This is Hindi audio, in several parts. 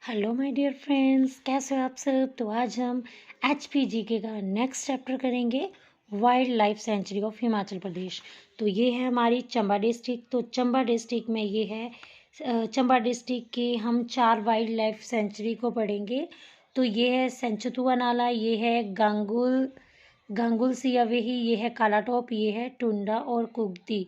हेलो माय डियर फ्रेंड्स, कैसे हो आप सब। तो आज हम HPGK का नेक्स्ट चैप्टर करेंगे, wild life sanctuary of Himachal Pradesh. तो ये है हमारी चंबा डिस्ट्रिक्ट। तो चंबा डिस्ट्रिक्ट में ये है चंबा डिस्ट्रिक्ट के हम 4 वाइल्ड लाइफ सेंचुरी को पढ़ेंगे। तो ये है सेंचुतुआ नाला, ये है गांगुल सियावेही, ये है कालाटॉप, ये है टुंडा और कुगती।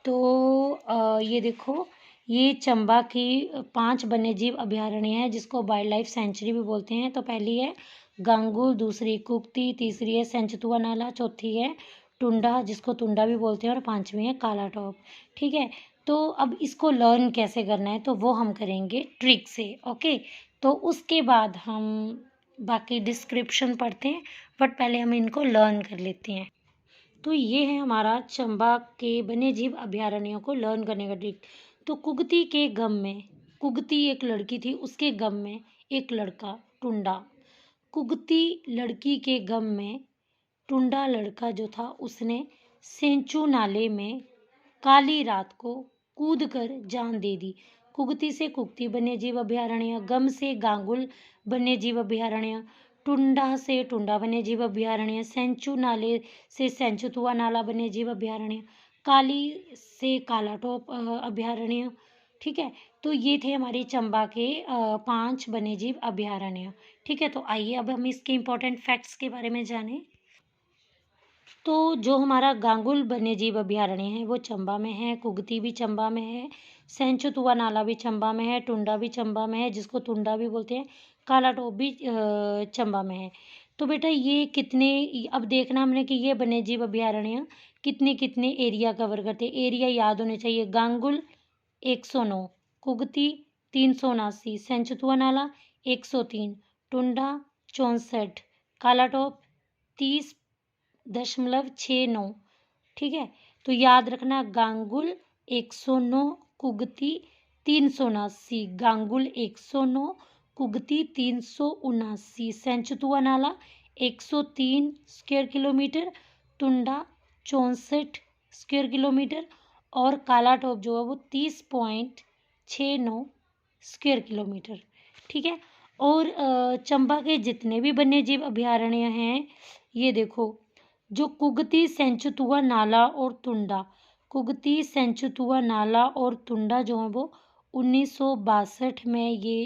तो ये देखो, ये चंबा की 5 वन्यजीव अभयारण्य है जिसको वाइल्ड लाइफ सेंचुरी भी बोलते हैं। तो पहली है गांगुल, दूसरी कुगती, तीसरी है सेंचुतुआ नाला, चौथी है टुंडा जिसको टुंडा भी बोलते हैं, और 5वीं है कालाटॉप। ठीक है। तो अब इसको लर्न कैसे करना है तो वो हम करेंगे ट्रिक से। ओके। तो उसके बाद हम बाकी डिस्क्रिप्शन पढ़ते हैं, बट पहले हम इनको लर्न कर लेते हैं। तो ये है हमारा चंबा के वन्यजीव अभयारण्यों को लर्न करने का ट्रिक। तो कुगती के गम में, कुगती एक लड़की थी, उसके गम में एक लड़का टुंडा। कुगती लड़की के गम में टुंडा लड़का जो था उसने सेंचू नाले में काली रात को कूदकर जान दे दी। कुगती से कुगती वन्यजीव अभयारण्य, गम से गांगुल वन्यजीव अभयारण्य, टुंडा से टुंडा वन्यजीव अभयारण्य, सेंचू नाले से सेंचुतुआ नाला वन्यजीव अभयारण्य, काली से कालाटॉप अभयारण्य। ठीक है। तो ये थे हमारे चंबा के 5 वन्यजीव अभयारण्य। ठीक है। तो आइए अब हम इसके इम्पोर्टेंट फैक्ट्स के बारे में जानें। तो जो हमारा गांगुल वन्यजीव अभयारण्य है वो चंबा में है, कुगती भी चंबा में है, सेंचुतुआ नाला भी चंबा में है, टुंडा भी चंबा में है जिसको टुंडा भी बोलते हैं, कालाटॉप भी चंबा में है। तो बेटा ये कितने, अब देखना हमने कि ये वन्यजीव अभयारण्य कितने कितने एरिया कवर करते हैं। एरिया याद होने चाहिए। गांगुल 109, कुगती 379, सेंचुतुआ नाला 103, टुंडा 64, कालाटॉप 30.69। ठीक है। तो याद रखना, गांगुल 109, कुगती 379, गांगुल 109, कुगती 379, सेंचुतुआ नाला 103 स्क्वायर किलोमीटर, टुंडा 64 स्क्वायर किलोमीटर, और कालाटॉप जो है वो 30.69 स्क्वायर किलोमीटर। ठीक है। और चंबा के जितने भी वन्यजीव अभयारण्य हैं, ये देखो, जो कुगती, सेंचुतुआ नाला और टुंडा, कुगती, सेंचुतुआ नाला और टुंडा जो है वो 1962 में ये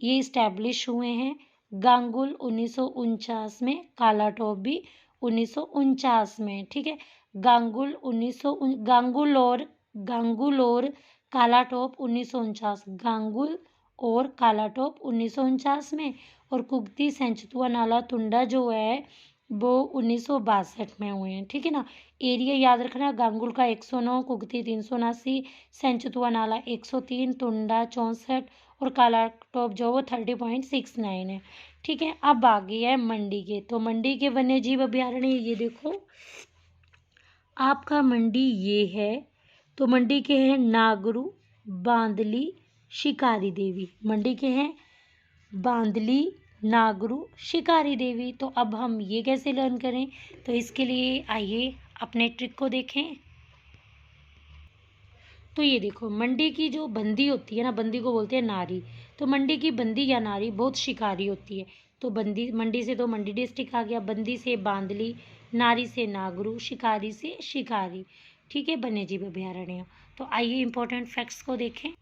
इस्टेब्लिश हुए हैं। गांगुल 1949 में, कालाटॉप भी 1949 में। ठीक है। गांगुल और कालाटॉप 1949, गांगुल और कालाटॉप 1949 में, और कुगती, सेंचुतुआ नाला, टुंडा जो है वो 1962 में हुए हैं। ठीक है ना। एरिया याद रखना, गांगुल का 109, कुगती 379, सेंचुतुआ नाला 103, टुंडा 64, और कालाटॉप जो वो 30.69 है। ठीक है। अब आगे है मंडी के। तो मंडी के वन्यजीव अभयारण्य ये देखो, आपका मंडी ये है। तो मंडी के हैं नागरू, बांदली, शिकारी देवी। मंडी के हैं बांदली, नागरू, शिकारी देवी। तो अब हम ये कैसे लर्न करें, तो इसके लिए आइए अपने ट्रिक को देखें। तो ये देखो, मंडी की जो बंदी होती है ना, बंदी को बोलते हैं नारी। तो मंडी की बंदी या नारी बहुत शिकारी होती है। तो मंडी से तो मंडी डिस्ट्रिक्ट आ गया, बंदी से बांदली, नारी से नागरू, शिकारी से शिकारी। ठीक है। वन्यजीव अभयारण्य। तो आइए इंपॉर्टेंट फैक्ट्स को देखें।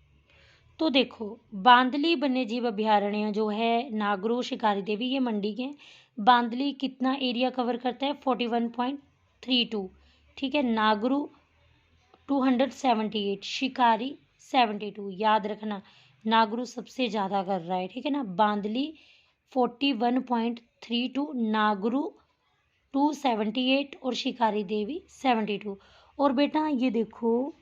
तो देखो, बांदली वन्यजीव अभयारण्य जो है, नागरू, शिकारी देवी, ये मंडी के हैं। बांदली कितना एरिया कवर करता है, 41.32। ठीक है। नागरू 278, शिकारी 72। याद रखना, नागरू सबसे ज़्यादा कर रहा है। ठीक है ना। बांदली 41.32, नागरू 278, और शिकारी देवी 72। और बेटा ये देखो,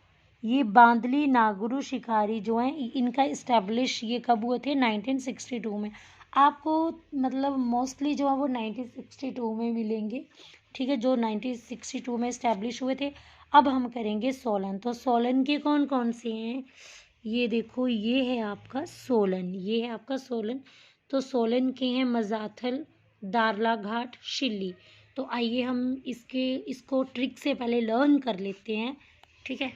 ये बांदली, नागरू, शिकारी जो हैं, इनका इस्टेब्लिश ये कब हुए थे, 1962 में। आपको मतलब मोस्टली जो है वो 1962 में मिलेंगे। ठीक है। जो 1962 में इस्टेब्लिश हुए थे। अब हम करेंगे सोलन। तो सोलन के कौन कौन से हैं, ये देखो, ये है आपका सोलन, ये है आपका सोलन। तो सोलन के हैं मजाथल, दारला घाट, शिल्ली। तो आइए हम इसको ट्रिक से पहले लर्न कर लेते हैं। ठीक है।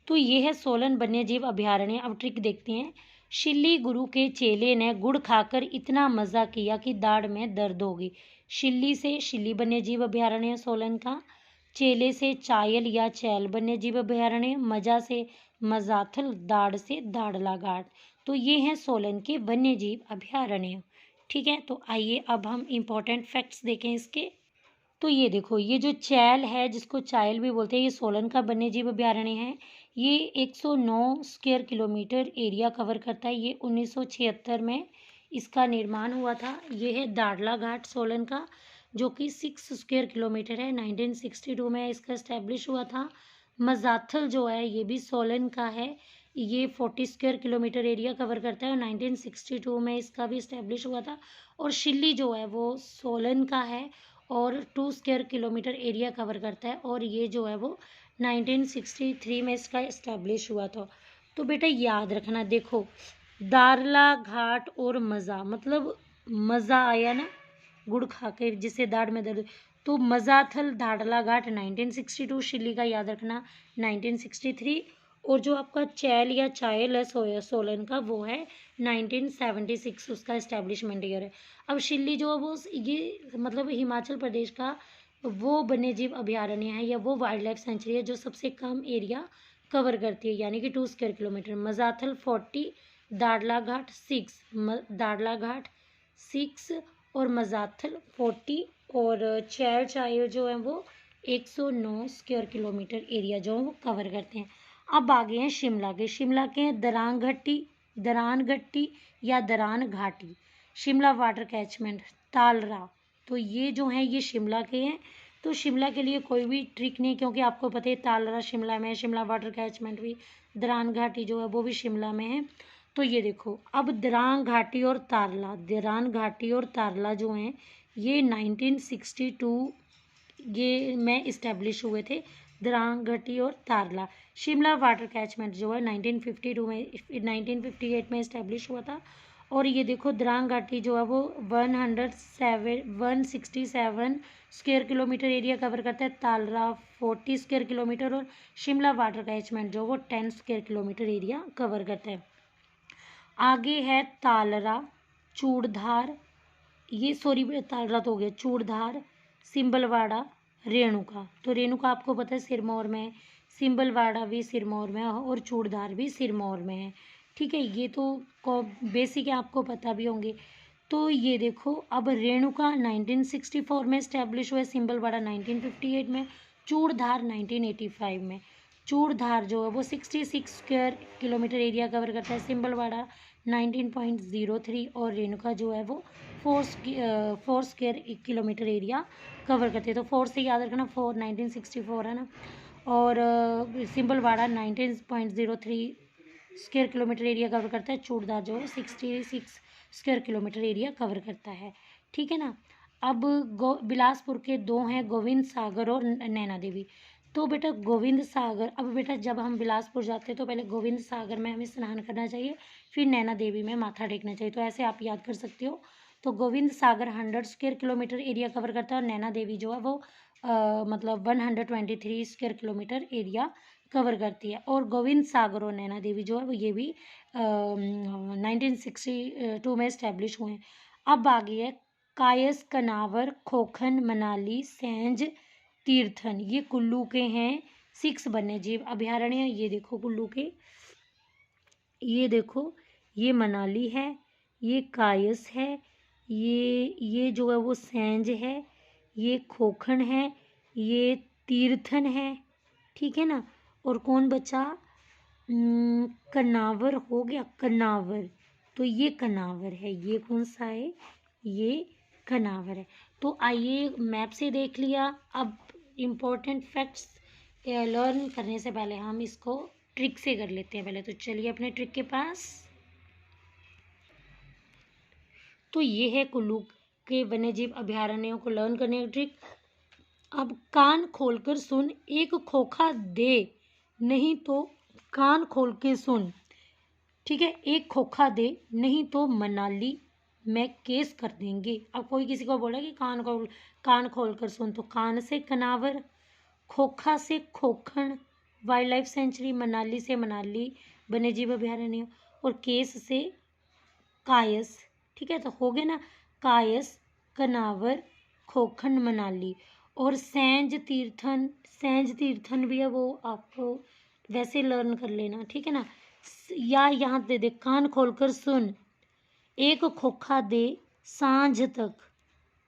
तो ये है सोलन वन्यजीव अभयारण्य। अब ट्रिक देखते हैं। शिल्ली गुरु के चेले ने गुड़ खाकर इतना मज़ा किया कि दाढ़ में दर्द हो गई। शिल्ली से शिल्ली वन्यजीव अभयारण्य सोलन का, चेले से चायल या चैल वन्यजीव अभयारण्य, मजा से मजाथल, दाढ़ से दाड़ला घाट। तो ये हैं सोलन के वन्यजीव अभयारण्य। ठीक है, तो आइए अब हम इम्पोर्टेंट फैक्ट्स देखें इसके। तो ये देखो, ये जो चैल है जिसको चायल भी बोलते हैं, ये सोलन का वन्यजीव अभयारण्य है। ये 109 स्क्वायर किलोमीटर एरिया कवर करता है। ये 1976 में इसका निर्माण हुआ था। ये है दाड़ला घाट सोलन का, जो कि 6 स्क्वायर किलोमीटर है। 1962 में इसका इस्टेब्लिश हुआ था। मजाथल जो है ये भी सोलन का है। ये 40 स्क्वायर किलोमीटर एरिया कवर करता है और 1962 में इसका भी इस्टेब्लिश हुआ था। और शिल्ली जो है वो सोलन का है और 2 स्क्वायर किलोमीटर एरिया कवर करता है और ये जो है वो 1963 में इसका इस्टेब्लिश हुआ था। तो बेटा याद रखना, देखो दारला घाट और मज़ा, मतलब मज़ा आया ना गुड़ खा के जिससे दाढ़ में दर्द। तो मज़ाथल दाड़ला घाट 1962, शिल्ली का याद रखना 1963, और जो आपका चैल या चायल है सोलन का वो है 1976, उसका इस्टेब्लिशमेंट ईयर है। अब शिल्ली जो है वो ये मतलब हिमाचल प्रदेश का वो वन्यजीव अभयारण्य है या वो वाइल्ड लाइफ सेंचुरी है जो सबसे कम एरिया कवर करती है, यानी कि 2 स्क्वायर किलोमीटर। मजाथल 40, दाड़ला घाट 6, दाड़ला घाट 6 और मजाथल 40 और चैल चायल जो है वो 109 स्क्वायर किलोमीटर एरिया जो वो कवर करते हैं। अब आगे हैं शिमला के। शिमला के हैं दरान घट्टी या दरान घाटी, शिमला वाटर कैचमेंट, तालरा। तो ये जो हैं ये शिमला के हैं। तो शिमला के लिए कोई भी ट्रिक नहीं, क्योंकि आपको पता है तालरा शिमला में है, शिमला वाटर कैचमेंट भी, दरान घाटी जो है वो भी शिमला में है। तो ये देखो, अब दरान घाटी और तारला जो हैं ये 1962 ये में इस्टेब्लिश हुए थे। दरांग घाटी और तारला। शिमला वाटर कैचमेंट जो है 1952 में 1958 में इस्टेब्लिश हुआ था। और ये देखो दरांग घाटी जो है वो 167 स्क्वायर किलोमीटर एरिया कवर करता है, तालरा 40 स्क्वायर किलोमीटर और शिमला वाटर कैचमेंट जो वो 10 स्क्वायर किलोमीटर एरिया कवर करता है। आगे है तालरा, चूड़धार, ये सॉरी तालरा तो हो गया, चूड़धार, सिंबलवाड़ा, रेणुका। तो रेणुका आपको पता है सिरमौर में है, सिंबलवाड़ा भी सिरमौर में है और चूड़धार भी सिरमौर में है। ठीक है, ये तो बेसिक है, आपको पता भी होंगे। तो ये देखो, अब रेणुका 1964 में इस्टेब्लिश हुआ है, सिंबलवाड़ा 1958 में, चूड़धार 1985 में। चूड़धार जो है वो 66 स्क्वायर किलोमीटर एरिया कवर करता है, सिंबलवाड़ा 19.03 और रेणुका जो है वो 4 स्क्वायर किलोमीटर एरिया कवर करते हैं। तो 4 से याद रखना, 1964 है ना, और Simbalbara 19.03 square kilometre area cover करता है, चूड़धार जो है 66 स्क्वायर किलोमीटर एरिया कवर करता है। ठीक है ना। अब बिलासपुर के दो हैं, गोविंद सागर और नैना देवी। तो बेटा गोविंद सागर, अब बेटा जब हम बिलासपुर जाते हैं तो पहले गोविंद सागर में हमें स्नान करना चाहिए, फिर नैना देवी में माथा टेकना चाहिए। तो ऐसे आप याद कर सकते हो। तो गोविंद सागर 100 स्क्वायर किलोमीटर एरिया कवर करता है और नैना देवी जो है वो मतलब 123 स्क्वायर किलोमीटर एरिया कवर करती है। और गोविंद सागर और नैना देवी जो है वो ये भी 1962 में इस्टेब्लिश हुए हैं। अब आ गई है कायस, कनावर, खोखन, मनाली, सेंज, तीर्थन। ये कुल्लू के हैं 6 वन्यजीव अभयारण्य। ये देखो कुल्लू के, ये देखो ये मनाली है, ये कायस है, ये जो है वो सेंज है, ये खोखन है, ये तीर्थन है। ठीक है ना। और कौन बचा, कनावर हो गया, कनावर। तो ये कनावर है, ये कौन सा है, ये कनावर है। तो आइए मैप से देख लिया। अब इम्पोर्टेंट फैक्ट्स लर्न करने से पहले हम इसको ट्रिक से कर लेते हैं पहले। तो चलिए अपने ट्रिक के पास। तो ये है कुल्लू के वन्यजीव अभयारण्यों को लर्न करने का ट्रिक। अब कान खोलकर सुन, एक खोखा दे, नहीं तो कान खोल के सुन। ठीक है, एक खोखा दे नहीं तो मनाली में केस कर देंगे। अब कोई किसी को बोला कि कान खोल कर सुन, तो कान से कनावर, खोखा से खोखन वाइल्ड लाइफ सेंचुरी, मनाली से मनाली वन्यजीव अभयारण्य, और केस से कायस, ठीक है। तो हो गया ना, कायस, कनावर, खोखन, मनाली। और सैंज तीर्थन भी है, वो आपको वैसे लर्न कर लेना, ठीक है ना। या यहाँ दे दे, कान खोलकर सुन, एक खोखा दे सांझ तक।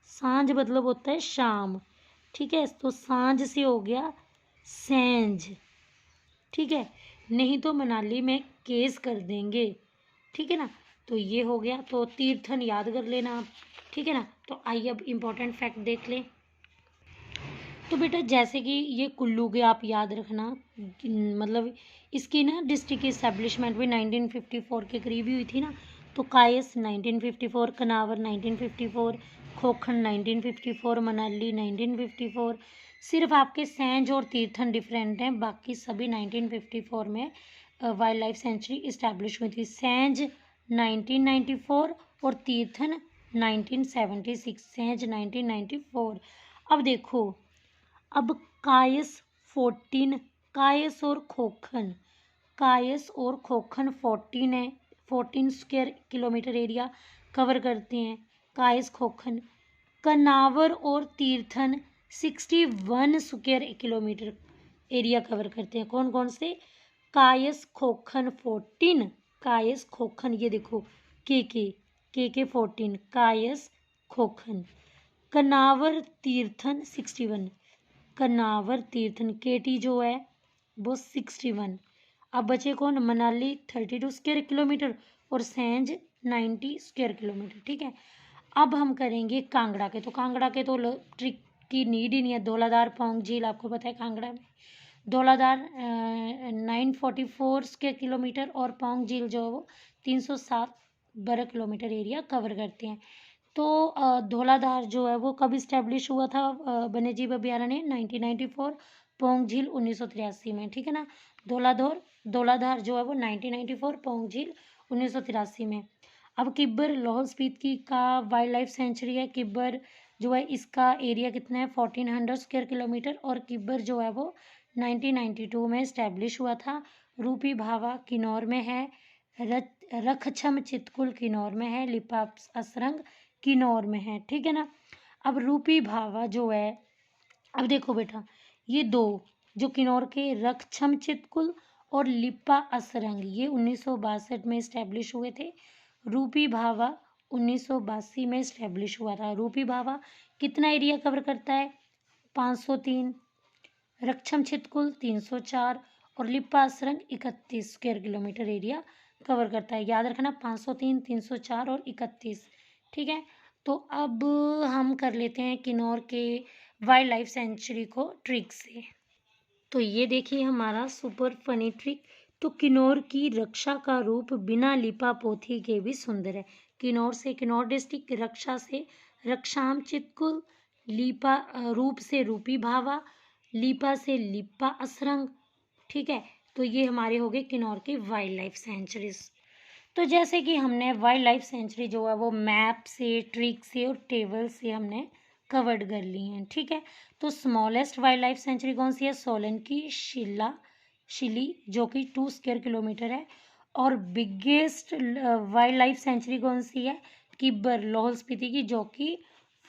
सांझ मतलब होता है शाम, ठीक है। तो सांझ से हो गया सैंज, ठीक है। नहीं तो मनाली में केस कर देंगे, ठीक है ना। तो ये हो गया, तो तीर्थन याद कर लेना आप, ठीक है ना। तो आइए अब इम्पोर्टेंट फैक्ट देख लें। तो बेटा जैसे कि ये कुल्लू के आप याद रखना, मतलब इसकी ना डिस्ट्रिक्ट इस्टेब्लिशमेंट भी 1954 के करीब ही हुई थी ना। तो कायस 1954, कनावर 1954, खोखन 1954, मनाली 1954। सिर्फ आपके सैंज और तीर्थन डिफरेंट हैं, बाकी सभी 1954 में वाइल्ड लाइफ सेंचुरी इस्टेब्लिश हुई थी। सैंज 1994 और तीर्थन 1976, सैंज 1994। अब देखो, अब कायस 14, कायस और खोखन 14 है, 14 स्क्वायर किलोमीटर एरिया कवर करते हैं कायस खोखन। कनावर और Tirthan 61 square kilometre area cover करते हैं। कौन कौन से? कायस खोखन 14, कायस खोखन, ये देखो के 14, कायस खोखन। कनावर तीर्थन 61, कनावर तीर्थन केटी जो है वो 61। अब बचे कौन? मनाली 32 स्क्वायर किलोमीटर और सैंज 90 स्क्वायर किलोमीटर, ठीक है। अब हम करेंगे कांगड़ा के। तो कांगड़ा के तो ट्रिक की नीड ही नहीं है। धौलाधार पौंग झील आपको पता है कांगड़ा में। धौलाधार 944 स्क्वायर किलोमीटर और पौंग झील जो है वो 307 वर्ग किलोमीटर एरिया कवर करते हैं। तो धौलाधार जो है वो कब इस्टेब्लिश हुआ था वन्यजीव अभयारण्य? 1994, पौंग झील 1983 में, ठीक है ना। धौलाधार जो है वो 1994, पौंग झील 1983 में। अब किब्बर लाहौल स्पीति का वाइल्ड लाइफ सेंचुरी है। किब्बर जो है इसका एरिया कितना है? 1400 स्क्वायर किलोमीटर। और किब्बर जो है वो 1992 में इस्टेब्लिश हुआ था। रूपी भावा किन्नौर में है, रखछम चितकुल किन्नौर में है, लिपा असरंग किन्नौर में है, ठीक है ना। अब रूपी भावा जो है, अब देखो बेटा, ये दो जो किन्नौर के रखछम चितकुल और लिपा असरंग, ये 1962 में इस्टेब्लिश हुए थे। रूपी भावा 1982 में इस्टेब्लिश हुआ था। रूपी भावा कितना एरिया कवर करता है? 503, रक्षम चितकुल 304 और Lippa असरंग 31 square kilometre area cover करता है। याद रखना 503, 304 और 31, ठीक है। तो अब हम कर लेते हैं किन्नौर के वाइल्ड लाइफ सेंचुरी को ट्रिक से। तो ये देखिए हमारा सुपर फनी ट्रिक। तो किन्नौर की रक्षा का रूप बिना लिपा पोथी के भी सुंदर है। किन्नौर से किन्नौर डिस्ट्रिक्ट, रक्षा से रक्षाम चितकुल, लिपा रूप से रूपी भावा, लिपा से लिप्पा असरंग, ठीक है। तो ये हमारे हो गए किन्नौर की वाइल्ड लाइफ सेंचुरीज। तो जैसे कि हमने वाइल्ड लाइफ सेंचुरी जो है वो मैप से, ट्रिक से और टेबल से हमने कवर्ड कर ली हैं, ठीक है। तो स्मॉलेस्ट वाइल्ड लाइफ सेंचुरी कौन सी है? सोलन की शिली जो कि 2 स्क्वायर किलोमीटर है। और बिगेस्ट वाइल्ड लाइफ सेंचुरी कौन सी है? किब्बर लाहौल स्पीति की, जो कि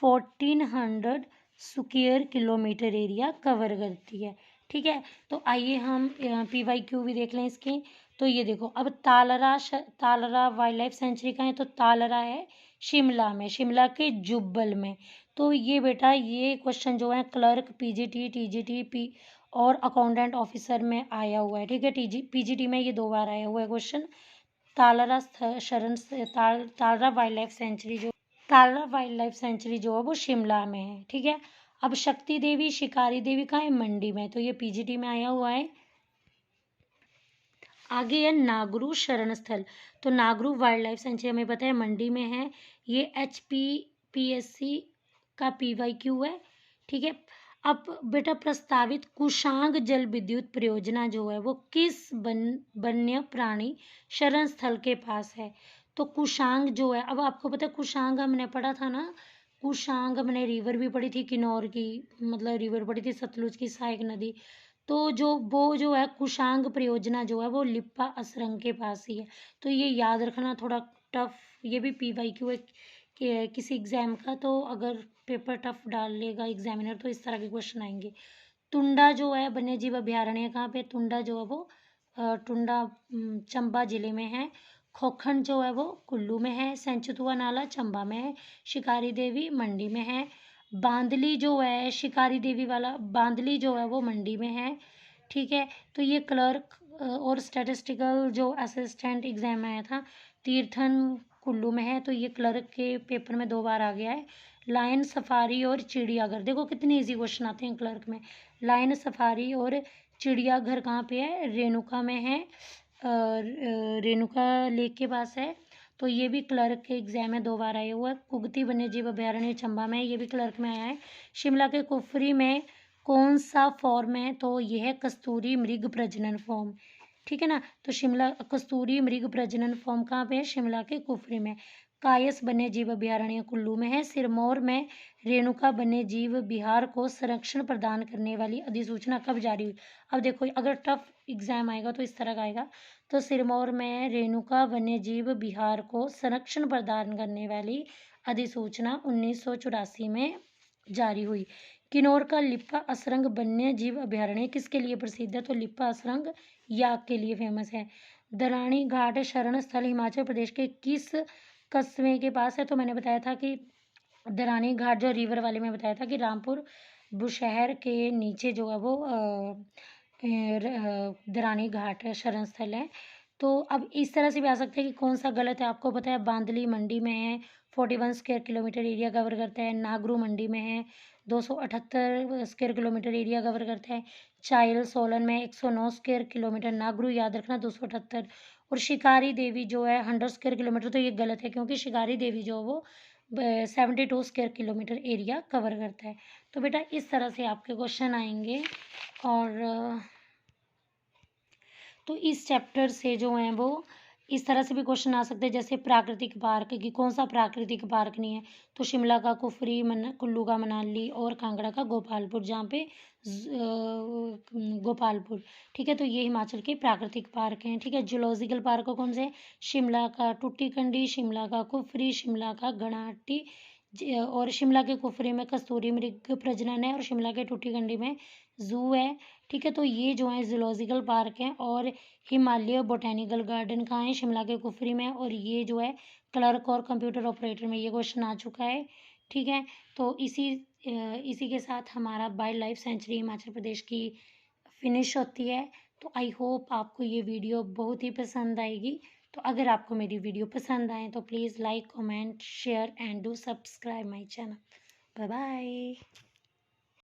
1400 स्क्वायर किलोमीटर एरिया कवर करती है, ठीक है। तो आइए हम PYQ भी देख लें इसके। तो ये देखो, अब तालरा वाइल्ड लाइफ सेंचुरी का है। तो तालरा है शिमला में, शिमला के जुब्बल में। तो ये बेटा ये क्वेश्चन जो है क्लर्क, PGT, TGT और अकाउंटेंट ऑफिसर में आया हुआ है, ठीक है। PGT में ये 2 बार आया हुआ है क्वेश्चन। तालरा वाइल्ड लाइफ सेंचुरी जो है वो शिमला में है, ठीक है। अब शक्ति देवी, शिकारी देवी का है मंडी में। तो ये PGT में आया हुआ है। आगे है नागरू शरण स्थल। तो नागरू वाइल्ड लाइफ सेंचुरी हमें पता है मंडी में है। ये HPPSC का PYQ है, ठीक है। अब बेटा प्रस्तावित कुशांग जल विद्युत परियोजना जो है वो किस वन्य प्राणी शरण स्थल के पास है? तो कुशांग जो है, अब आपको पता है कुशांग हमने पढ़ा था ना, कुशांग हमने रिवर भी पढ़ी थी किन्नौर की, मतलब रिवर पढ़ी थी सतलुज की सहायक नदी। तो वो जो है कुशांग परियोजना जो है वो लिप्पा असरंग के पास ही है। तो ये याद रखना थोड़ा टफ, ये भी PYQ है कि किसी एग्जाम का, तो अगर पेपर टफ डाल लेगा एग्जामिनर तो इस तरह के क्वेश्चन आएंगे। टुंडा जो है वन्य जीव अभ्यारण्य कहाँ पे, टुंडा जो है वो टुंडा चंबा जिले में है। खोखंड जो है वो कुल्लू में है। सेंचुतुआ नाला चंबा में है। शिकारी देवी मंडी में है। बांदली जो है शिकारी देवी वाला बांदली जो है वो मंडी में है। ठीक है, तो ये क्लर्क और स्टैटिस्टिकल जो असिस्टेंट एग्जाम में आया था, तीर्थन कुल्लू में है, तो ये क्लर्क के पेपर में 2 बार आ गया है। लायन सफारी और चिड़ियाघर, देखो कितने इजी क्वेश्चन आते हैं क्लर्क में। लायन सफारी और चिड़ियाघर कहाँ पे है, रेणुका में है, रेणुका लेक के पास है। तो ये भी क्लर्क के एग्जाम में 2 बार आया हुआ है। कुगती वन्यजीव अभ्यारण्य चंबा में है, ये भी क्लर्क में आया है। शिमला के कुफरी में कौन सा फॉर्म है, तो ये है कस्तूरी मृग प्रजनन फॉर्म। ठीक है ना, तो शिमला कस्तूरी मृग प्रजनन फॉर्म कहाँ पे है, शिमला के कुफरी में। कायस वन्य जीव अभ्यारण्य कुल्लू में है। सिरमौर में रेणुका वन्य जीव विहार को संरक्षण प्रदान करने वाली अधिसूचना कब जारी हुई। अब देखो अगर टफ एग्जाम आएगा तो इस तरह का आएगा, तो सिरमौर में रेणुका वन्य जीव विहार को संरक्षण प्रदान करने वाली अधिसूचना 1984 में जारी हुई। किन्नौर का लिप्पा असरंग वन्य जीव अभ्यारण्य किसके लिए प्रसिद्ध है, तो लिप्पा असरंग याक के लिए फेमस है। दरानी घाट शरण स्थल हिमाचल प्रदेश के किस कस्बे के पास है, तो मैंने बताया था कि दरानी घाट जो रिवर वाले में बताया था कि रामपुर बुशहर के नीचे जो है वो दरानी घाट शरण स्थल है। तो अब इस तरह से भी आ सकता है कि कौन सा गलत है, आपको पता है बांदली मंडी में है, 41 स्क्वायर किलोमीटर एरिया कवर करता है। नागरू मंडी में है, 278 स्क्वायर किलोमीटर एरिया कवर करता है। चायल सोलन में 109 स्क्वायर किलोमीटर, नागरू याद रखना 278। और शिकारी देवी जो है 100 स्क्वायर किलोमीटर, तो ये गलत है क्योंकि शिकारी देवी जो है वो 72 स्क्वायर किलोमीटर एरिया कवर करता है। तो बेटा इस तरह से आपके क्वेश्चन आएंगे। और तो इस चैप्टर से जो है वो इस तरह से भी क्वेश्चन आ सकते हैं, जैसे प्राकृतिक पार्क की कौन सा प्राकृतिक पार्क नहीं है, तो शिमला का कुफरी, कुल्लू का मनाली और कांगड़ा का गोपालपुर, जहाँ पे गोपालपुर। ठीक है, तो ये हिमाचल के प्राकृतिक पार्क हैं। ठीक है, जूलॉजिकल पार्क कौन से, शिमला का टूटीकंडी, शिमला का कुफरी, शिमला का घणाहट्टी और शिमला के कुफरी में कस्तूरी मृग प्रजनन है और शिमला के टूटीकंडी में जू है। ठीक है, तो ये जो है जूलॉजिकल पार्क हैं। और हिमालय बोटेनिकल गार्डन कहाँ है, शिमला के कुफरी में। और ये जो है क्लर्क और कंप्यूटर ऑपरेटर में ये क्वेश्चन आ चुका है। ठीक है, तो इसी के साथ हमारा wild life century Himachal Pradesh की फिनिश होती है। तो आई होप आपको ये वीडियो बहुत ही पसंद आएगी। तो अगर आपको मेरी वीडियो पसंद आए तो please like comment share and do subscribe my channel. Bye bye.